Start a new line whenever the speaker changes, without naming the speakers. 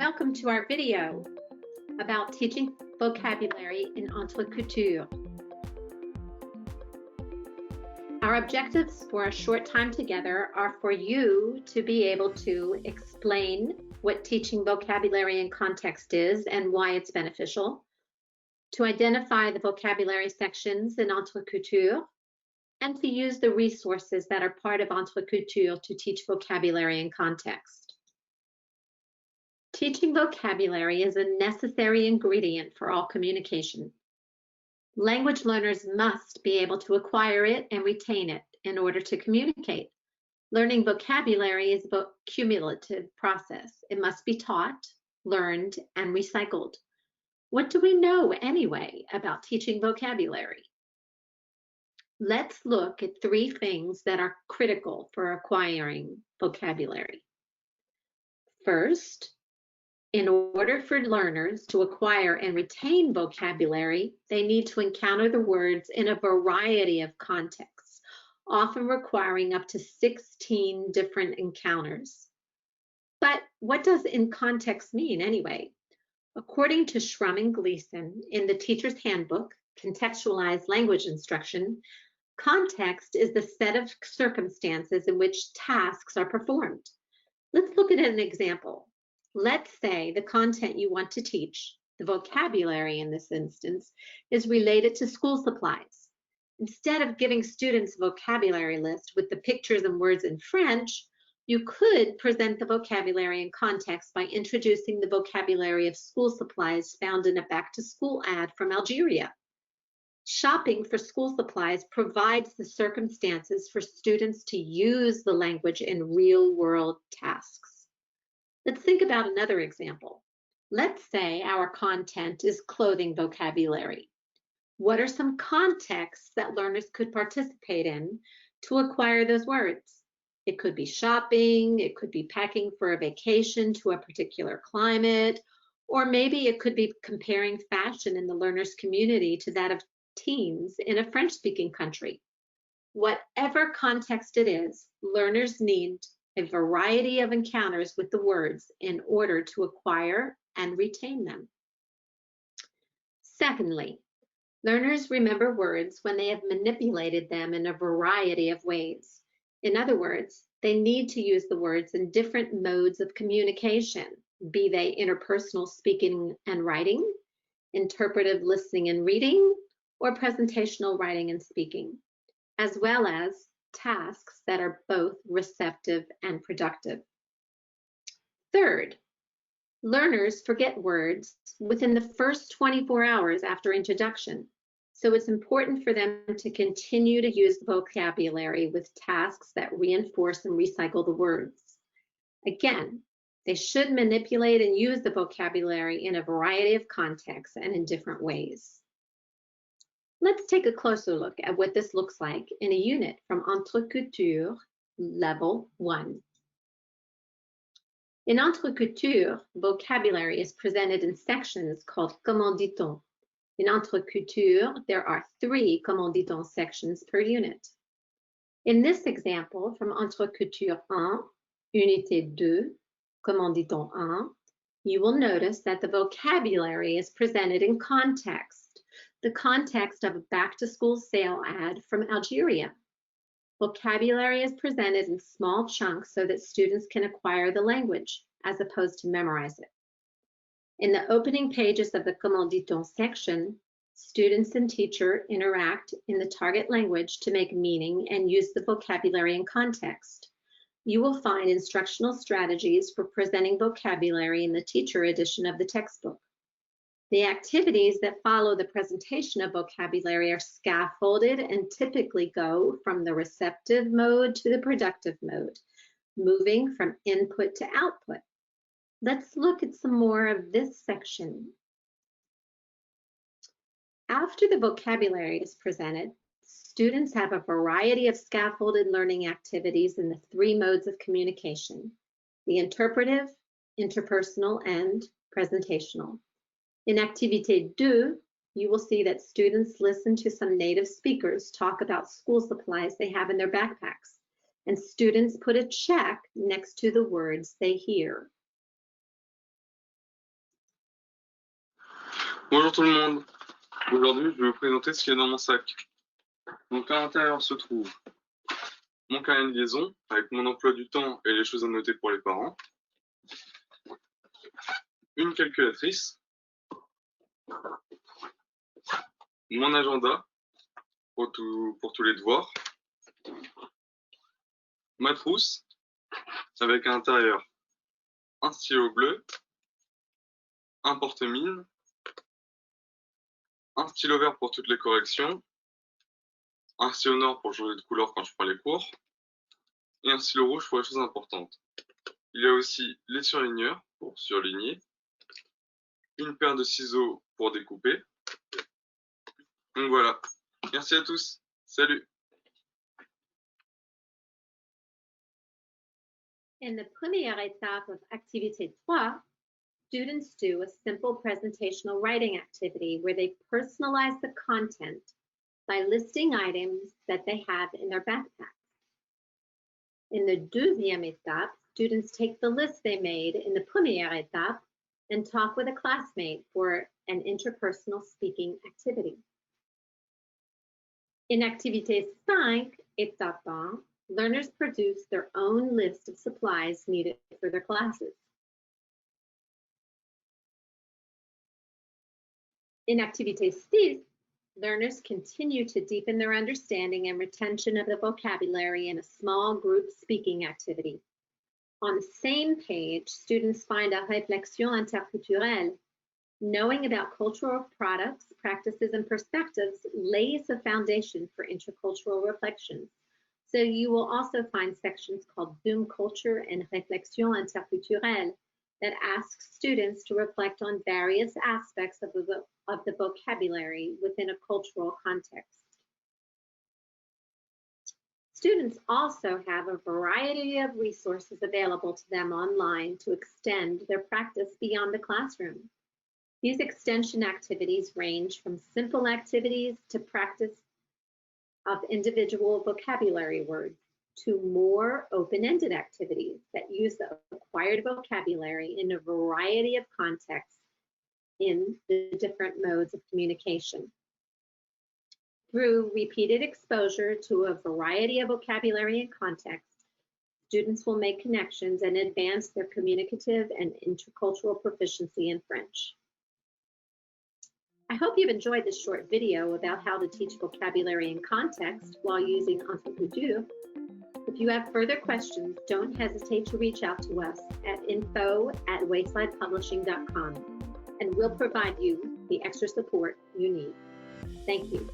Welcome to our video about teaching vocabulary in EntreCultures. Our objectives for a short time together are for you to be able to explain what teaching vocabulary in context is and why it's beneficial, to identify the vocabulary sections in EntreCultures, and to use the resources that are part of EntreCultures to teach vocabulary in context. Teaching vocabulary is a necessary ingredient for all communication. Language learners must be able to acquire it and retain it in order to communicate. Learning vocabulary is a cumulative process. It must be taught, learned, and recycled. What do we know anyway about teaching vocabulary? Let's look at 3 things that are critical for acquiring vocabulary. First, in order for learners to acquire and retain vocabulary, they need to encounter the words in a variety of contexts, often requiring up to 16 different encounters. But what does in context mean anyway? According to Schrum and Gleason in the Teacher's Handbook, Contextualized Language Instruction, context is the set of circumstances in which tasks are performed. Let's look at an example. Let's say the content you want to teach, the vocabulary in this instance, is related to school supplies. Instead of giving students a vocabulary list with the pictures and words in French, you could present the vocabulary in context by introducing the vocabulary of school supplies found in a back-to-school ad from Algeria. Shopping for school supplies provides the circumstances for students to use the language in real-world tasks. Let's think about another example. Let's say our content is clothing vocabulary. What are some contexts that learners could participate in to acquire those words? It could be shopping, it could be packing for a vacation to a particular climate, or maybe it could be comparing fashion in the learner's community to that of teens in a French-speaking country. Whatever context it is, learners need a variety of encounters with the words in order to acquire and retain them. Secondly, learners remember words when they have manipulated them in a variety of ways. In other words, they need to use the words in different modes of communication, be they interpersonal speaking and writing, interpretive listening and reading, or presentational writing and speaking, as well as tasks that are both receptive and productive. Third, learners forget words within the first 24 hours after introduction, so it's important for them to continue to use the vocabulary with tasks that reinforce and recycle the words. Again, they should manipulate and use the vocabulary in a variety of contexts and in different ways. Let's take a closer look at what this looks like in a unit from EntreCultures Level 1. In EntreCultures, vocabulary is presented in sections called Comment dit-on. In EntreCultures, there are 3 Comment dit-on sections per unit. In this example from EntreCultures 1, Unité 2, Comment dit-on 1, you will notice that the vocabulary is presented in context. The context of a back-to-school sale ad from Algeria. Vocabulary is presented in small chunks so that students can acquire the language as opposed to memorize it. In the opening pages of the Comment dit-on section, students and teacher interact in the target language to make meaning and use the vocabulary in context. You will find instructional strategies for presenting vocabulary in the teacher edition of the textbook. The activities that follow the presentation of vocabulary are scaffolded and typically go from the receptive mode to the productive mode, moving from input to output. Let's look at some more of this section. After the vocabulary is presented, students have a variety of scaffolded learning activities in the 3 modes of communication: the interpretive, interpersonal, and presentational. In Activité 2, you will see that students listen to some native speakers talk about school supplies they have in their backpacks, and students put a check next to the words they hear.
Bonjour tout le monde. Aujourd'hui, je vais vous présenter ce qu'il y a dans mon sac. Donc à l'intérieur se trouve mon carnet de liaison avec mon emploi du temps et les choses à noter pour les parents. Une calculatrice. Mon agenda pour tous les devoirs. Ma trousse avec à l'intérieur un stylo bleu, un porte-mine, un stylo vert pour toutes les corrections, un stylo noir pour changer de couleur quand je prends les cours, et un stylo rouge pour les choses importantes. Il y a aussi les surligneurs pour surligner, une paire de ciseaux pour découper. Donc voilà. Merci à tous. Salut.
In the première étape of Activité 3, students do a simple presentational writing activity where they personalize the content by listing items that they have in their backpacks. In the deuxième étape, students take the list they made in the première étape and talk with a classmate for an interpersonal speaking activity. In Activité 5, étape 1, learners produce their own list of supplies needed for their classes. In Activité 6, learners continue to deepen their understanding and retention of the vocabulary in a small group speaking activity. On the same page, students find a réflexion interculturelle. Knowing about cultural products, practices, and perspectives lays a foundation for intercultural reflections. So you will also find sections called Zoom Culture and Réflexion interculturelle that ask students to reflect on various aspects of the vocabulary within a cultural context. Students also have a variety of resources available to them online to extend their practice beyond the classroom. These extension activities range from simple activities to practice of individual vocabulary words to more open-ended activities that use the acquired vocabulary in a variety of contexts in the different modes of communication. Through repeated exposure to a variety of vocabulary and contexts, students will make connections and advance their communicative and intercultural proficiency in French. I hope you've enjoyed this short video about how to teach vocabulary in context while using EntreCultures. If you have further questions, don't hesitate to reach out to us at info@waysidepublishing.com, and we'll provide you the extra support you need. Thank you.